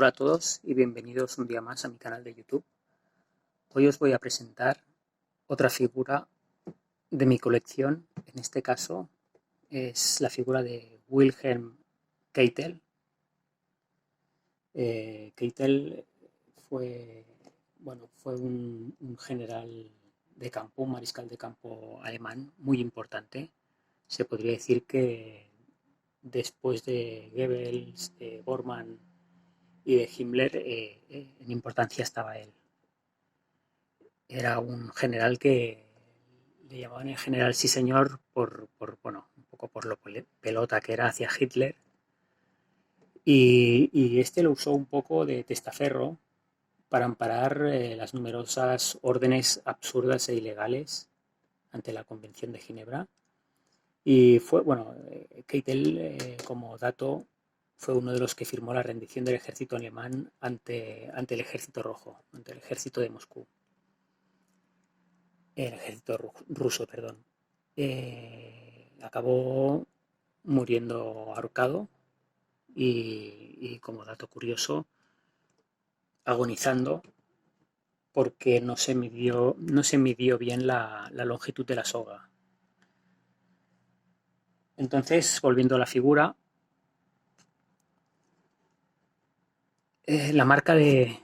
Hola a todos y bienvenidos un día más a mi canal de YouTube. Hoy os voy a presentar otra figura de mi colección. En este caso es la figura de Wilhelm Keitel. Keitel fue un general de campo, un mariscal de campo alemán muy importante. Se podría decir que después de Goebbels, de Bormann y de Himmler, en importancia estaba él. Era un general que le llamaban el general sí señor un poco por lo pelota que era hacia Hitler. Y este lo usó un poco de testaferro para amparar las numerosas órdenes absurdas e ilegales ante la Convención de Ginebra. Y Keitel, como dato, fue uno de los que firmó la rendición del ejército alemán ante el ejército rojo, ante el ejército de Moscú. El ejército ruso, perdón. Acabó muriendo ahorcado y como dato curioso, agonizando porque no se midió bien la longitud de la soga. Entonces, volviendo a la figura, la marca de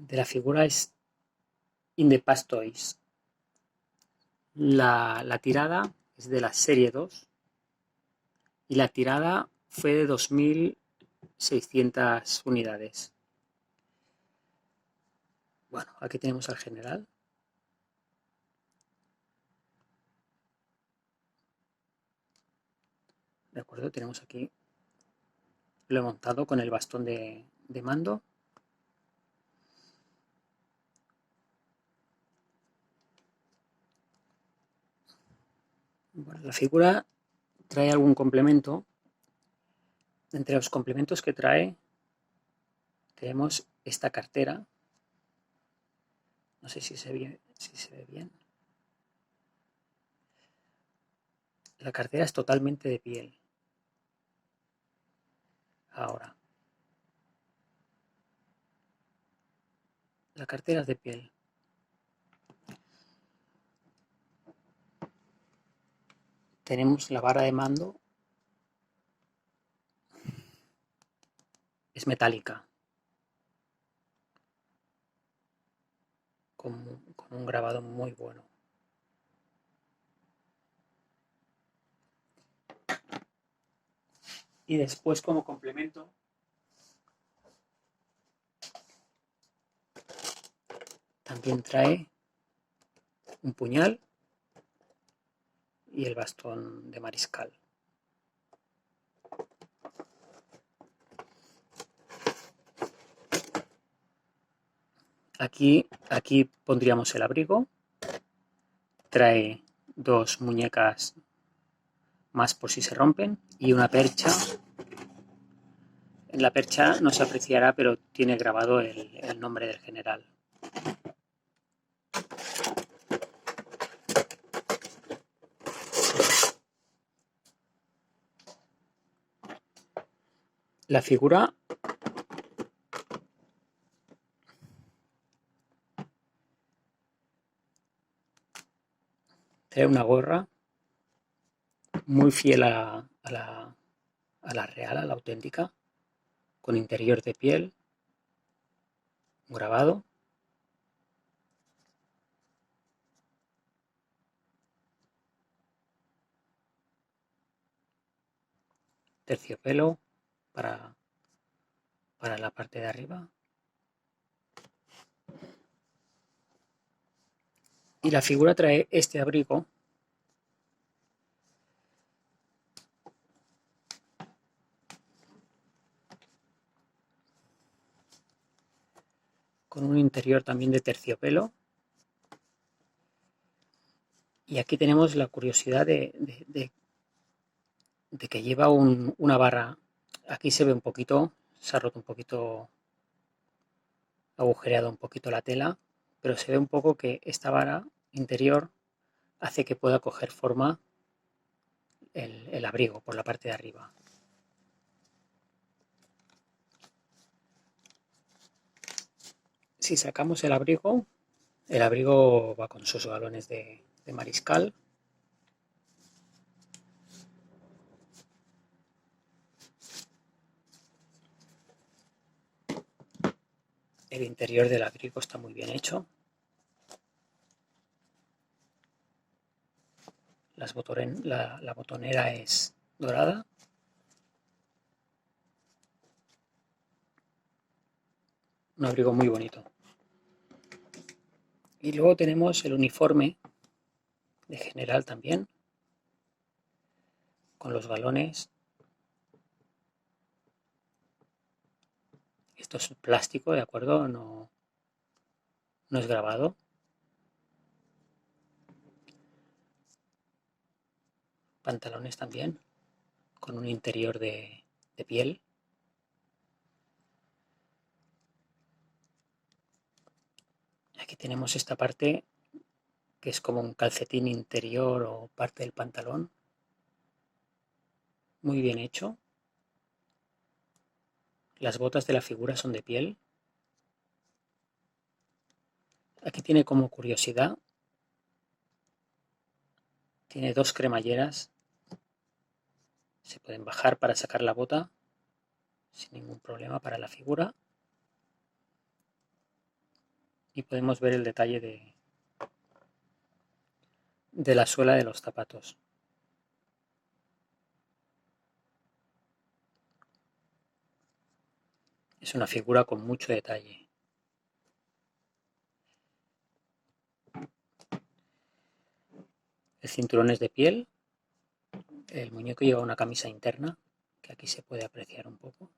la figura es In the Past Toys. La tirada es de la serie 2 y la tirada fue de 2.600 unidades. Bueno, aquí tenemos al general. De acuerdo, tenemos aquí, lo he montado con el bastón de mando. Bueno, la figura trae algún complemento. Entre los complementos que trae tenemos esta cartera. No sé si se ve bien. La cartera es totalmente de piel. Ahora, la cartera es de piel. Tenemos la vara de mando. Es metálica. Con un grabado muy bueno. Y después, como complemento, también trae un puñal y el bastón de mariscal. Aquí pondríamos el abrigo. Trae dos muñecas más por si se rompen y una percha. En la percha no se apreciará, pero tiene grabado el nombre del general. La figura trae una gorra muy fiel a la real, a la auténtica, con interior de piel, un grabado. Terciopelo para la parte de arriba. Y la figura trae este abrigo con un interior también de terciopelo. Y aquí tenemos la curiosidad de que lleva una barra. Aquí se ve un poquito, se ha roto un poquito, agujereado un poquito la tela, pero se ve un poco que esta vara interior hace que pueda coger forma el abrigo por la parte de arriba. Si sacamos el abrigo va con sus galones de mariscal. El interior del abrigo está muy bien hecho. La botonera es dorada. Un abrigo muy bonito. Y luego tenemos el uniforme de general también, con los galones. Esto es plástico, ¿de acuerdo? No es grabado. Pantalones también, con un interior de piel. Aquí tenemos esta parte que es como un calcetín interior o parte del pantalón. Muy bien hecho. Las botas de la figura son de piel. Aquí tiene como curiosidad, tiene dos cremalleras. Se pueden bajar para sacar la bota sin ningún problema para la figura. Y podemos ver el detalle de la suela de los zapatos. Es una figura con mucho detalle. El cinturón es de piel. El muñeco lleva una camisa interna, que aquí se puede apreciar un poco.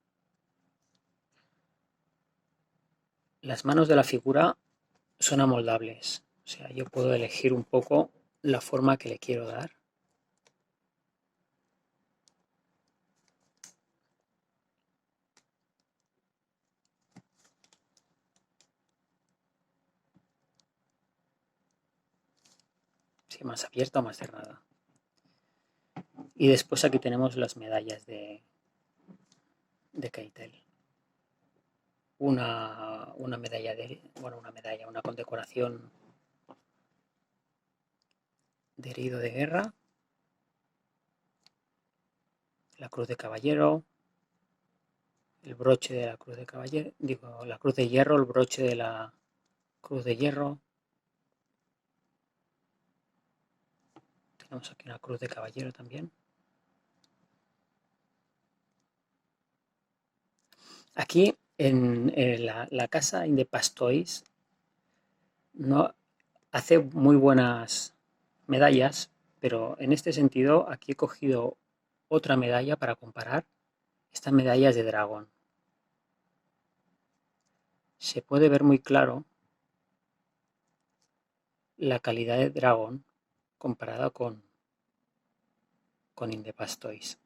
Las manos de la figura son amoldables. O sea, yo puedo elegir un poco la forma que le quiero dar. Si más abierta o más cerrada. Y después aquí tenemos las medallas de Keitel. Una medalla una condecoración de herido de guerra, la cruz de caballero, el broche de la cruz de caballero, la cruz de hierro, el broche de la cruz de hierro. Tenemos aquí una cruz de caballero también. Aquí en la casa Indepastois no hace muy buenas medallas, pero en este sentido aquí he cogido otra medalla para comparar. Esta medalla es de dragón. Se puede ver muy claro la calidad de dragón comparada con Indepastois.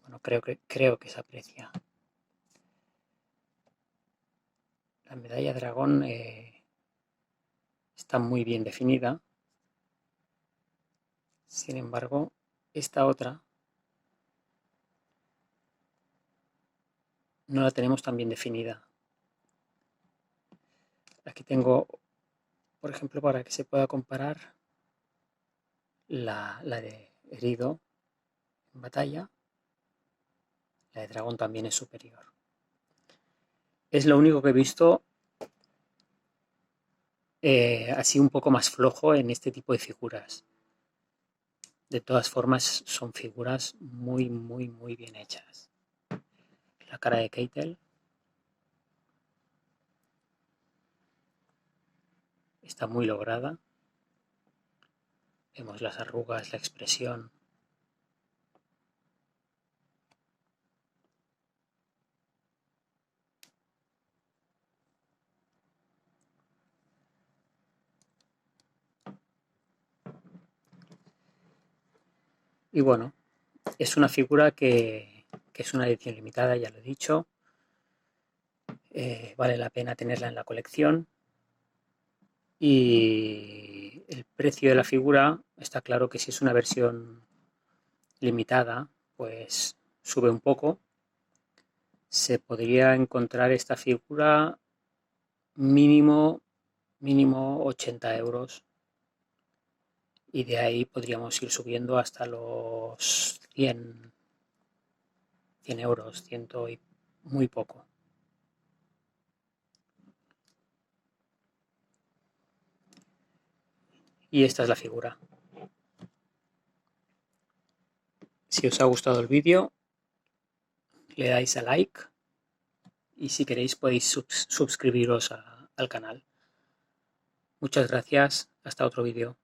Bueno, creo que se aprecia. La medalla dragón está muy bien definida. Sin embargo, esta otra no la tenemos tan bien definida. Aquí tengo, por ejemplo, para que se pueda comparar la de herido en batalla. La de dragón también es superior. Es lo único que he visto así un poco más flojo en este tipo de figuras. De todas formas, son figuras muy, muy, muy bien hechas. La cara de Keitel está muy lograda. Vemos las arrugas, la expresión. Y bueno, es una figura que es una edición limitada, ya lo he dicho. Vale la pena tenerla en la colección. Y el precio de la figura está claro que si es una versión limitada, pues sube un poco. se podría encontrar esta figura mínimo 80 euros, y de ahí podríamos ir subiendo hasta los 100 euros, 100 y muy poco. Y esta es la figura. Si os ha gustado el vídeo, le dais a like, y si queréis podéis suscribiros al canal. Muchas gracias, hasta otro vídeo.